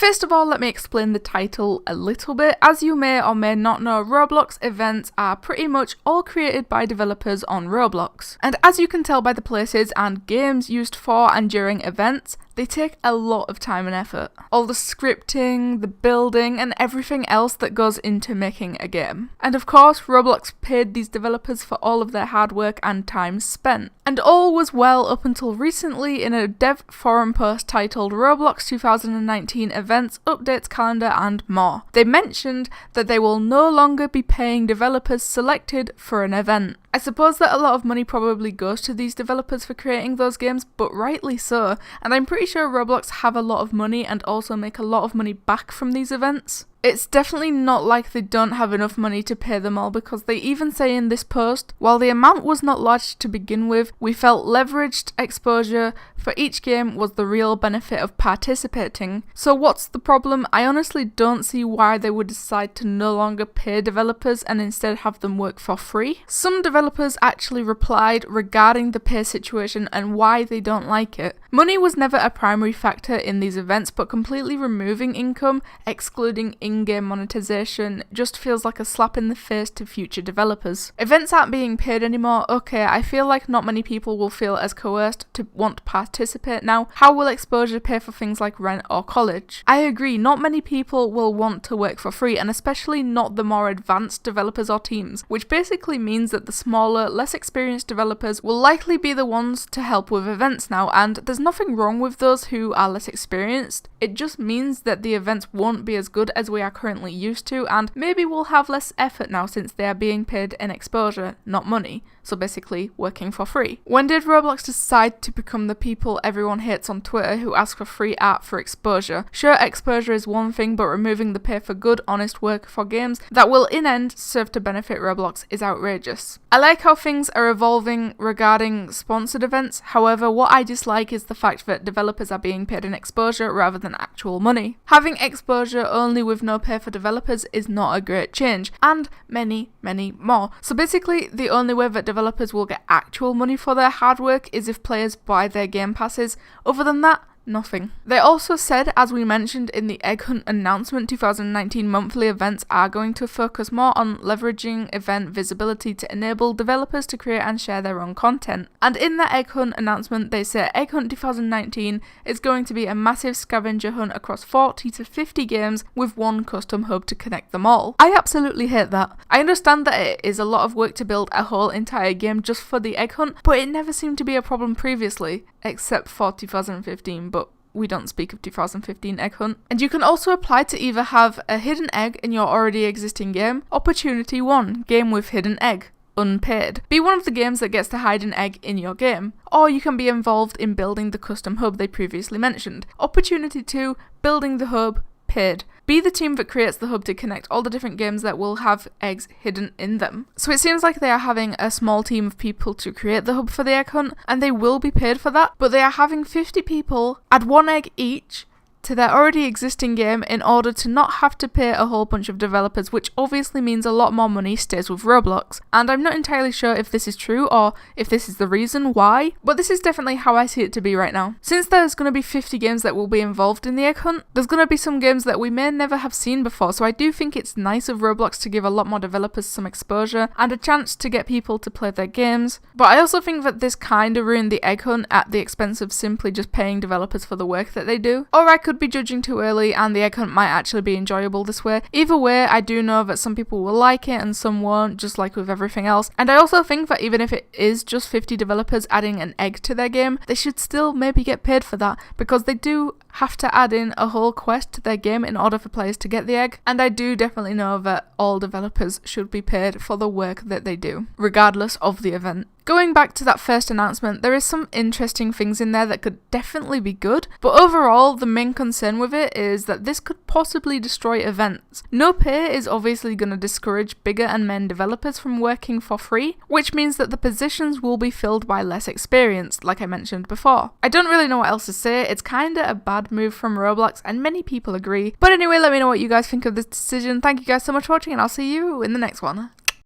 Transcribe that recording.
First of all, let me explain the title a little bit. As you may or may not know, Roblox events are pretty much all created by developers on Roblox. And as you can tell by the places and games used for and during events, they take a lot of time and effort. All the scripting, the building, and everything else that goes into making a game. And of course, Roblox paid these developers for all of their hard work and time spent. And all was well up until recently in a dev forum post titled Roblox 2019 Events, Updates Calendar and More. They mentioned that they will no longer be paying developers selected for an event. I suppose that a lot of money probably goes to these developers for creating those games, but rightly so, and I'm pretty sure Roblox have a lot of money and also make a lot of money back from these events. It's definitely not like they don't have enough money to pay them all, because they even say in this post, while the amount was not large to begin with, we felt leveraged exposure for each game was the real benefit of participating. So what's the problem? I honestly don't see why they would decide to no longer pay developers and instead have them work for free. Some developers actually replied regarding the pay situation and why they don't like it. Money was never a primary factor in these events, but completely removing income, excluding in-game monetization, just feels like a slap in the face to future developers. Events aren't being paid anymore. Okay, I feel like not many people will feel as coerced to want to participate now. How will exposure pay for things like rent or college? I agree, not many people will want to work for free, and especially not the more advanced developers or teams, which basically means that the smaller, less experienced developers will likely be the ones to help with events now, and there's nothing wrong with those who are less experienced. It just means that the events won't be as good as we are currently used to, and maybe we'll have less effort now since they are being paid in exposure, not money. So basically, working for free. When did Roblox decide to become the people everyone hates on Twitter who ask for free art for exposure? Sure, exposure is one thing, but removing the pay for good, honest work for games that will in end serve to benefit Roblox is outrageous. I like how things are evolving regarding sponsored events. However, what I dislike is the fact that developers are being paid in exposure rather than actual money. Having exposure only with no pay for developers is not a great change, and many more. So basically, the only way that developers will get actual money for their hard work is if players buy their game passes. Other than that, nothing. They also said, as we mentioned in the Egg Hunt announcement, 2019 monthly events are going to focus more on leveraging event visibility to enable developers to create and share their own content. And in that Egg Hunt announcement, they say Egg Hunt 2019 is going to be a massive scavenger hunt across 40 to 50 games with one custom hub to connect them all. I absolutely hate that. I understand that it is a lot of work to build a whole entire game just for the Egg Hunt, but it never seemed to be a problem previously, except for 2015, but we don't speak of 2015 Egg Hunt. And you can also apply to either have a hidden egg in your already existing game, Opportunity 1, game with hidden egg, unpaid. Be one of the games that gets to hide an egg in your game. Or you can be involved in building the custom hub they previously mentioned. Opportunity 2, building the hub, paid. Be the team that creates the hub to connect all the different games that will have eggs hidden in them. So it seems like they are having a small team of people to create the hub for the egg hunt, and they will be paid for that, but they are having 50 people add one egg each to their already existing game in order to not have to pay a whole bunch of developers, which obviously means a lot more money stays with Roblox. And I'm not entirely sure if this is true or if this is the reason why, but this is definitely how I see it to be right now. Since there's going to be 50 games that will be involved in the egg hunt, there's going to be some games that we may never have seen before, so I do think it's nice of Roblox to give a lot more developers some exposure and a chance to get people to play their games. But I also think that this kind of ruined the egg hunt at the expense of simply just paying developers for the work that they do. Or I could be judging too early and the egg hunt might actually be enjoyable this way. Either way, I do know that some people will like it and some won't, just like with everything else. And I also think that even if it is just 50 developers adding an egg to their game, they should still maybe get paid for that, because they do have to add in a whole quest to their game in order for players to get the egg. And I do definitely know that all developers should be paid for the work that they do, regardless of the event. Going back to that first announcement, there is some interesting things in there that could definitely be good, but overall the main concern with it is that this could possibly destroy events. No pay is obviously going to discourage bigger and main developers from working for free, which means that the positions will be filled by less experienced, like I mentioned before. I don't really know what else to say. It's kinda a bad move from Roblox and many people agree. But anyway, let me know what you guys think of this decision. Thank you guys so much for watching and I'll see you in the next one.